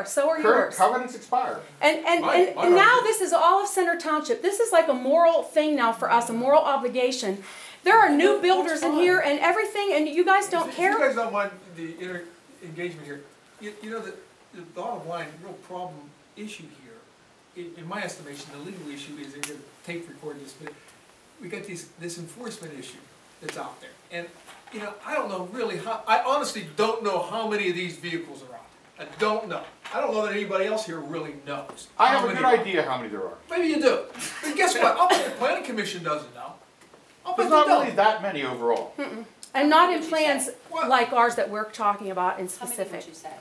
expire. So are yours. Covenants expire. And now this is all of Center Township. This is like a moral thing now for us, a moral obligation. There are new builders in here and everything, and you guys don't care? If you guys don't mind the engagement here, you know, the bottom line, real problem issue here, in my estimation, the legal issue is, they're going to tape record this, but we got this enforcement issue that's out there. And, you know, I don't know really how, I honestly don't know how many of these vehicles are out there. I don't know. I don't know that anybody else here really knows. I have a good idea how many there are. Maybe you do. But guess what? I'll bet the planning commission doesn't know. There's not really that many overall. And not in plans like ours that we're talking about in specific. How many would you say?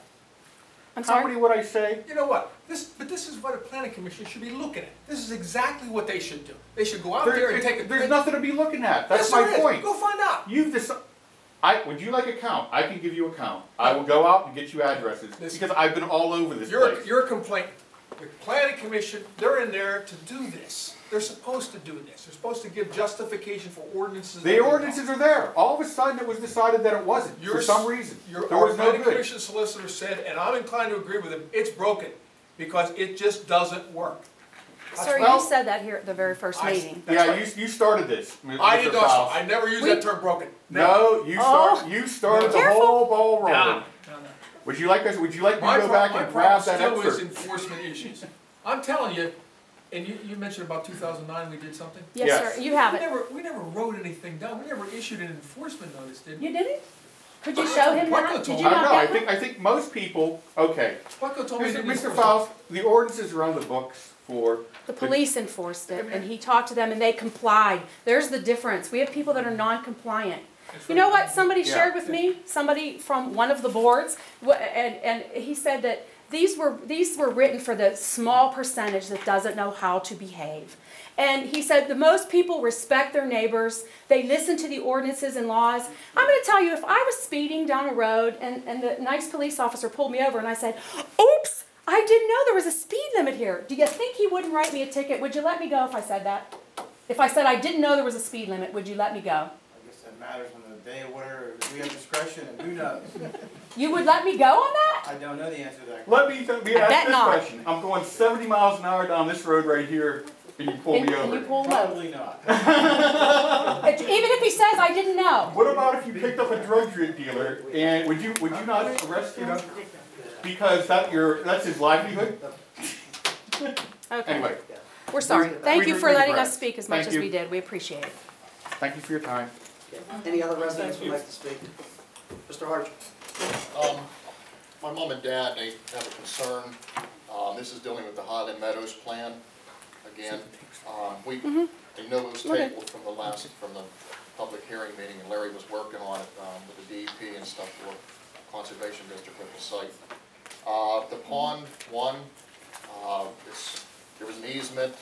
I'm sorry? How many would I say? You know what? This is what a planning commission should be looking at. This is exactly what they should do. They should go out there and take a... There's nothing to be looking at. That's yes, my point. Go find out. You've decided... Would you like a count? I can give you a count. I will go out and get you addresses because I've been all over this place. You're a complaint. The planning commission, they're in there to do this. They're supposed to do this. They're supposed to give justification for ordinances. The ordinances are there. All of a sudden it was decided that it wasn't for some reason. Our planning commission solicitor said, and I'm inclined to agree with him, it's broken because it just doesn't work. Sir, you said that here at the very first meeting. Yeah, you started this. I did also. I never used that term broken. No, you started the whole ball rolling. No. Would you like me to go back and grab that excerpt? My problem still is enforcement issues. I'm telling you, and you mentioned about 2009 we did something? Yes, sir. You have it. We never wrote anything down. We never issued an enforcement notice, did we? You didn't? Could you show him that? Did you I not know. get I think most people. Okay. Mr. Faust, the ordinances are on the books for. The police enforced it, and he talked to them, and they complied. There's the difference. We have people that are non-compliant. You know what somebody shared with me? Somebody from one of the boards, and he said that these were written for the small percentage that doesn't know how to behave. And he said the most people respect their neighbors. They listen to the ordinances and laws. I'm going to tell you, if I was speeding down a road and the nice police officer pulled me over and I said, oops, I didn't know there was a speed limit here. Do you think he wouldn't write me a ticket? Would you let me go if I said that? If I said I didn't know there was a speed limit, would you let me go? I guess that matters on the day of winter. We have discretion, and who knows? You would let me go on that? I don't know the answer to that. Let me ask this question. I'm going 70 miles an hour down this road right here, and you pull me over. You pull Probably not. Even if he says I didn't know. What about if you picked up a drug dealer, and would you not arrest him? Because that's his livelihood? Okay. Anyway. We're sorry. Thank you for letting us speak as much as we did. We appreciate it. Thank you for your time. Any other residents would like to speak? Mr. Harch. My mom and dad, they have a concern. This is dealing with the Highland Meadows plan. Again, they know it was tabled from the public hearing meeting, and Larry was working on it with the DEP and stuff for conservation district at the site. The pond one, there was an easement.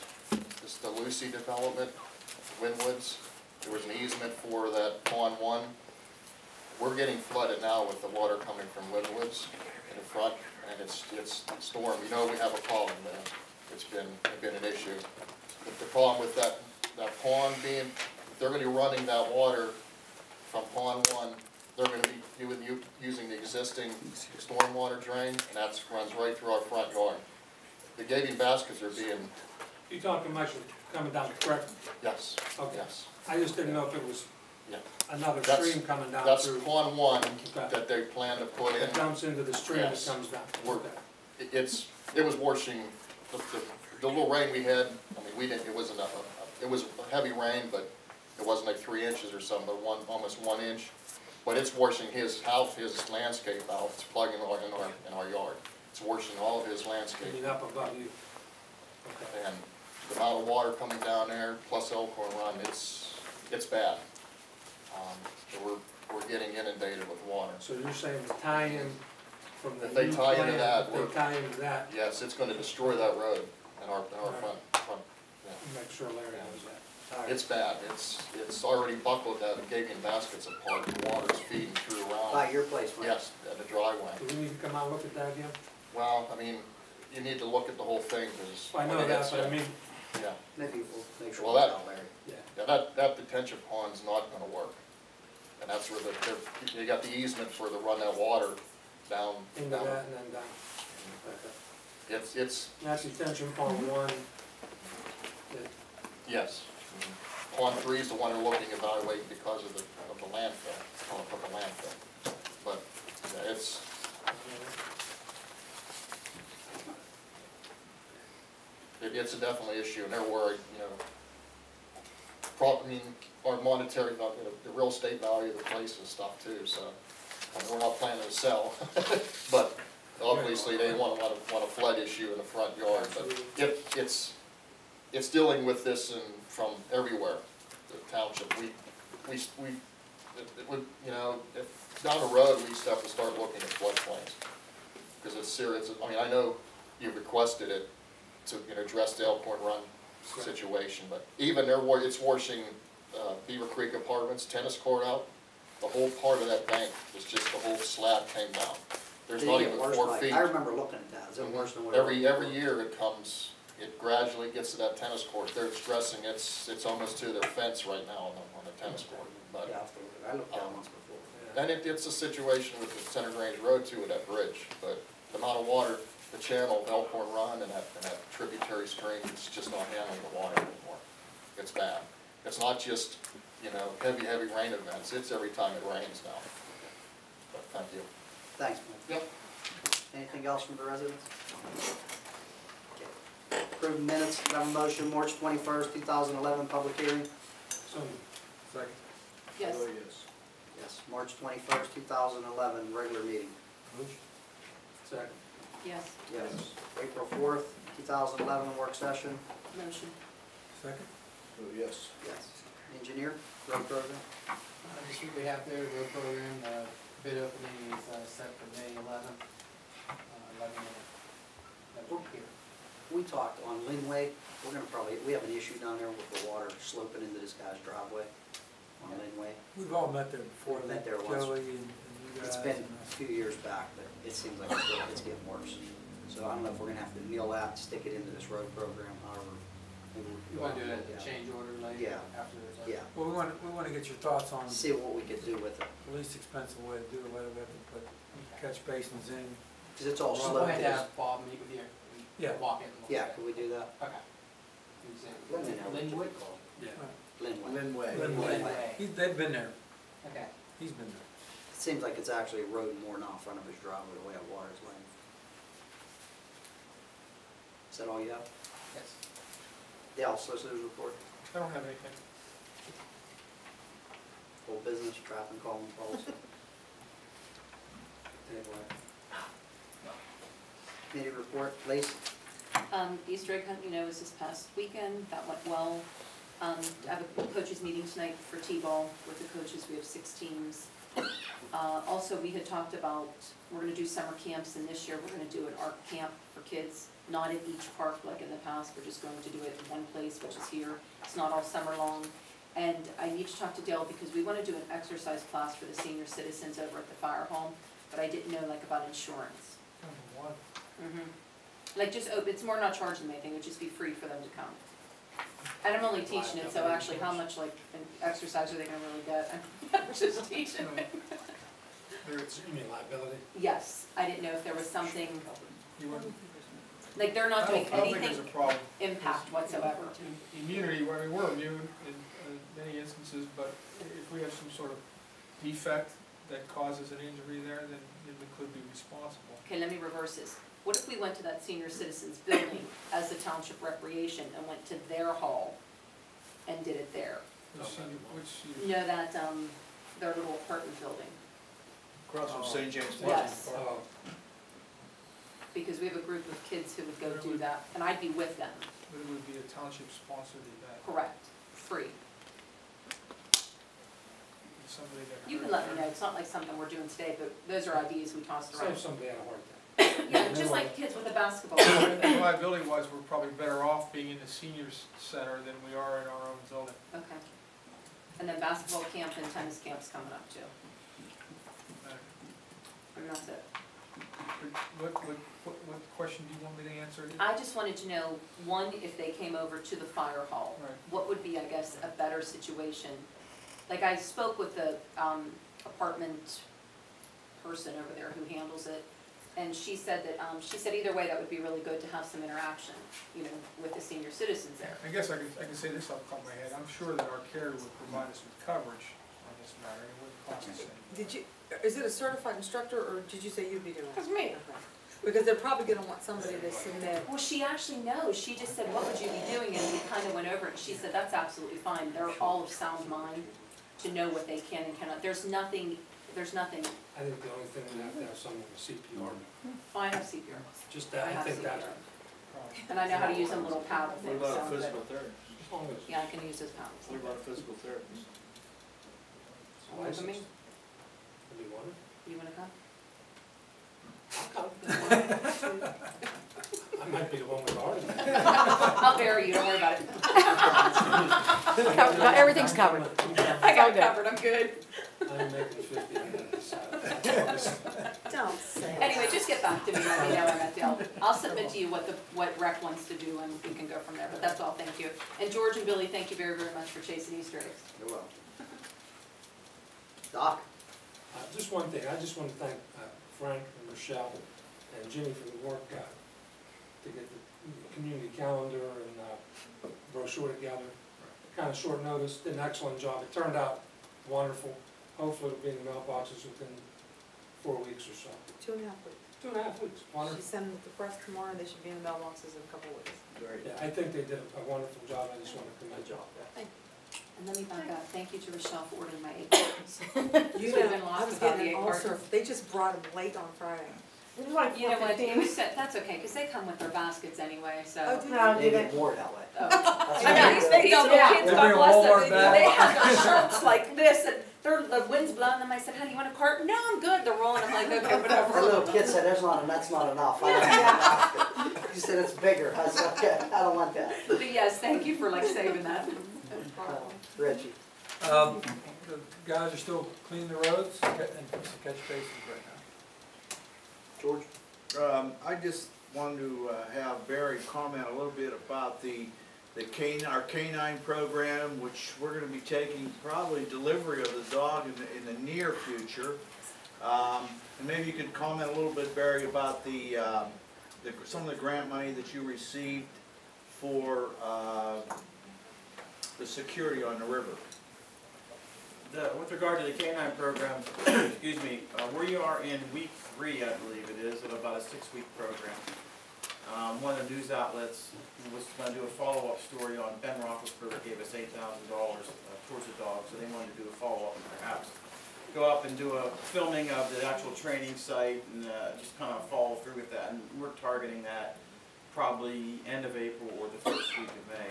This is the Lucy development, Winwoods. There was an easement for that pond one. We're getting flooded now with the water coming from Winwoods in the front, and it's storm. You know we have a problem there. It's been an issue. But the problem with that pond being, if they're going to be running that water from pond one, they're going to be using the existing stormwater drain, and that runs right through our front yard. The gaping baskets are being... You're talking much coming down the creek? Yes. Okay. Yes. I just didn't know if it was another stream coming down that's through. That's pond one that they plan to put in. It dumps into the stream that comes down. It was washing, the little rain we had, I mean, it was a heavy rain, but it wasn't like 3 inches or something, but almost 1 inch. But it's washing his house, his landscape out. It's plugging in our yard. It's washing all of his landscape. Up above you. Okay. And the amount of water coming down there, plus Elkhorn Run, it's bad. We're getting inundated with water. So you're saying the tie-in from the if they tie into that, yes, it's going to destroy that road in our front. Yeah. Make sure Larry knows that. Right. It's bad. It's already buckled that gaping baskets apart. The water's feeding through around. By your place, right? Yes, at the driveway. Do we need to come out and look at that again? Well, I mean, you need to look at the whole thing because I know that, but I mean, yeah. Maybe we'll make sure. Well, Larry. that detention pond's not going to work, and that's where they got the easement for to run that water down into that and then down. It's, That's detention pond one. yes. Pond 3 is the one they're looking to evaluate because of the landfill, of the landfill. But, yeah, it's a definitely issue, and they're worried, you know. I mean, our monetary, the real estate value of the place and stuff too, so, I mean, we're not planning to sell. But obviously, they want a flood issue in the front yard, but it's dealing with this from everywhere, the township. We it would, you know, if down the road, we used to have to start looking at floodplains. Because it's serious, I mean, I know you requested it to, you know, address the Elkhorn Run situation, but even it's washing Beaver Creek Apartments, tennis court out. The whole part of that bank was just, the whole slab came down. There's not even 4 feet. I remember looking at that. Is it worse than what? Every year it comes, it gradually gets to that tennis court. They're stressing it's almost to their fence right now on the tennis court. But, Yeah, I looked at it once before. and it's a situation with the Center Grange Road too, with that bridge. But the amount of water, the channel of Elkhorn Run and that tributary stream, it's just not handling the water anymore. It's bad. It's not just, you know, heavy rain events. It's every time it rains now. But thank you. Thanks, Mike. Yep. Anything else from the residents? Okay. Approved minutes, do I have a motion, March 21st, 2011, public hearing? So, Second. Yes. Yes, March 21st, 2011, regular meeting. motion. Second. Yes. Yes. April 4th, 2011, work session? Motion. Second. Yes. Engineer, road program? This week we have the road program, bid opening is set for May 11th, 11 here. We talked on Linway, we're gonna we have an issue down there with the water sloping into this guy's driveway on Linway. We've all met there before, Met there once. Joey and you guys. It's been and a few years back, but it seems like it's getting worse. So I don't know if we're gonna have to mill that, stick it into this road program, however. maybe we- You want to do it at the change order later? Yeah. After there's a... Yeah, We want to get your thoughts on see what we could do with it, the least expensive way to do it, whether we have to put catch basins in. cause it's all Well, go sloped. ahead and have Bob meet with you. Yeah. Walk it. and look Yeah, at it. could we do that? Okay. Linwood? Linwood? Linway. Linway. They've been there, Okay. he's been there. It seems like it's actually eroding more now in front of his driveway, the way that water's laying. Is that all you have? Yes. The solicitor's report, I don't have anything. whole business, traffic calling calls. Committee report, Lacey? Easter egg hunt, you know, was this past weekend, that went well. I have a coaches meeting tonight for T-ball with the coaches, we have 6 teams. Also, we had talked about, we're gonna do summer camps, and this year we're gonna do an art camp for kids, not at each park like in the past, we're just going to do it in one place, which is here. It's not all summer long. And I need to talk to Dale because we wanna do an exercise class for the senior citizens over at the fire home, but I didn't know like about insurance. What? Like just, it's more not charging them anything, it would just be free for them to come. And I'm only teaching it, so actually how much like an exercise are they gonna really get? I'm just teaching it. You mean liability? Yes, I didn't know if there was something, You wouldn't? like they're not doing I don't think there's anything a problem. impact whatsoever. Immunity, I mean, we're immune in many instances, but if we have some sort of defect that causes an injury there, then we could be responsible. Okay, let me reverse this. What if we went to that senior citizens building as the township recreation and went to their hall and did it there? Which, No, that, their little apartment building. Across from St. James. Yes, Oh, because we have a group of kids who would go do that, and I'd be with them, but it would be a township sponsored event. correct, free. Somebody that. You can let me know, it's not like something we're doing today, but those are ideas we tossed around. save somebody had a heart attack. Yeah, just like kids with a basketball. Liability wise, we're probably better off being in the seniors center than we are in our own building. Okay. And then basketball camp and tennis camp's coming up too. And that's it. What question do you want me to answer? I just wanted to know, one, if they came over to the fire hall, Right. what would be, I guess, a better situation? Like I spoke with the apartment person over there who handles it, And she said that, either way, that would be really good to have some interaction, you know, with the senior citizens there. I guess I can say this off the top of my head, I'm sure that our carrier would provide us with coverage on this matter, it wouldn't cost us anything. Is it a certified instructor, or did you say you'd be doing it? That's me. Okay. Because they're probably gonna want somebody to submit. Well, she actually knows, she just said, what would you be doing, and we kind of went over it, she said, that's absolutely fine, they're all of sound mind to know what they can and cannot, there's nothing, I think the only thing we have to have someone with CPR. oh, I have CPR. Just I that, I have think that's. CPR. And I know how to use them little paddle What things, about so, physical but, therapy? As long as yeah, I can use those paddles. What about physical therapy? it's Look at me. licensed. Do you want it? You wanna come? I'll come. I might be the one with the argument. I'll bury you, don't worry about it. Everything's covered. I got Okay. it covered, I'm good. I'm making 50 on that side. Don't say it. Anyway, just get back to me, let me know I'm at the, I'll submit to you what rec wants to do and we can go from there, but that's all, thank you. And George and Billy, thank you very, very much for chasing Easter eggs. You're welcome. Doc? Just one thing, I just want to thank Frank and Rochelle and Jimmy for the work to get the community calendar and brochure together. Kind of short notice, did an excellent job. It turned out wonderful. Hopefully it'll be in the mailboxes within 4 weeks or so. 2.5 weeks. 2.5 weeks, She wonderful. sent them to the press tomorrow, and they should be in the mailboxes in a couple of weeks. Yeah, I think they did a wonderful job. I just want to commend you. And let me back up, thank you to Rochelle for ordering my acorns. You Would've know, been lost I was without getting the an acorns. ulcer. They just brought them late on Friday. You know what, it was, that's okay, because they come with their baskets anyway, so. Oh, did They get more that way. Oh. That's I know, right. these little Yeah. kids, They God bring a bless Walmart them, bag. they have the shirts like this, and the wind's blowing them, I said, honey, you want a cart? No, I'm good, they're rolling, I'm like, okay, The whatever. little kid said, that's not enough. I don't want that. You said it's bigger. I said, okay, I don't want that. But yes, thank you for like saving that. Richie? The guys are still cleaning the roads and fixing catch basins right now. George? I just wanted to have Barry comment a little bit about our canine program, which we're going to be taking probably delivery of the dog in the near future. And maybe you could comment a little bit, Barry, about some of the grant money that you received for the security on the river. With regard to the canine program, excuse me, we are in week 3, I believe it is, of about a 6-week program. One of the news outlets was going to do a follow-up story on Ben Roethlisberger gave us $8,000 towards the dog, so they wanted to do a follow-up and perhaps go up and do a filming of the actual training site and just kind of follow through with that. And we're targeting that probably end of April or the first week of May.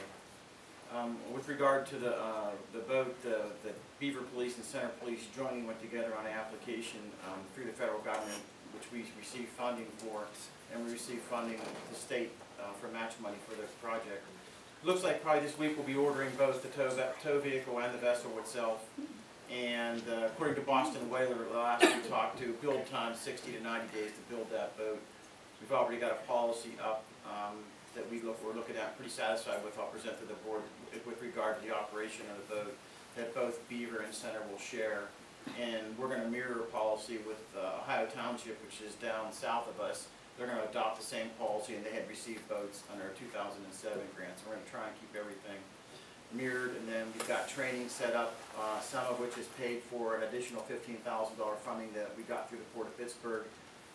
With regard to the boat, the Beaver Police and Center Police jointly went together on an application through the federal government, which we received funding for, and we received funding from the state for match money for the project. It looks like probably this week we'll be ordering both the tow vehicle and the vessel itself. And according to Boston Whaler, last we talked to, build time 60 to 90 days to build that boat. We've already got a policy up that we're looking at, pretty satisfied with. I'll present to the board with regard to the operation of the boat that both Beaver and Center will share. And we're going to mirror a policy with Ohio Township, which is down south of us. They're going to adopt the same policy, and they had received boats under a 2007 grant. So we're going to try and keep everything mirrored, and then we've got training set up, some of which is paid for an additional $15,000 funding that we got through the Port of Pittsburgh,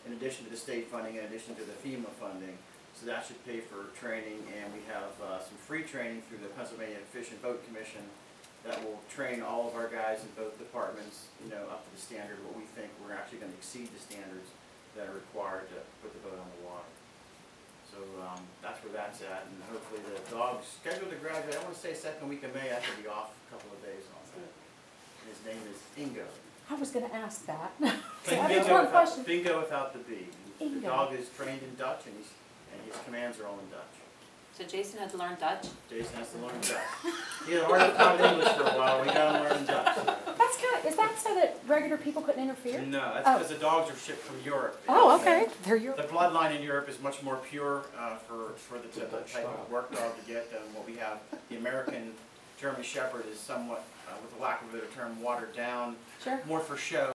in addition to the state funding, in addition to the FEMA funding. So that should pay for training, and we have some free training through the Pennsylvania Fish and Boat Commission that will train all of our guys in both departments, up to the standard what we think we're actually going to exceed the standards that are required to put the boat on the water. So that's where that's at, and hopefully the dog's scheduled to graduate. I want to say second week of May. I could be off a couple of days on that. And his name is Ingo. I was gonna ask that. Bingo without the B. The Ingo. dog is trained in Dutch, and his commands are all in Dutch. So Jason had to learn Dutch? Jason has to learn Dutch. He had a hard time with English for a while. We got him learning Dutch. That's good. Is that so that regular people couldn't interfere? No, that's because the dogs are shipped from Europe. Oh, okay. They're your. The bloodline in Europe is much more pure for the type of work dog to get than what we have. The American German Shepherd is somewhat, with the lack of a better term, watered down, Sure. more for show.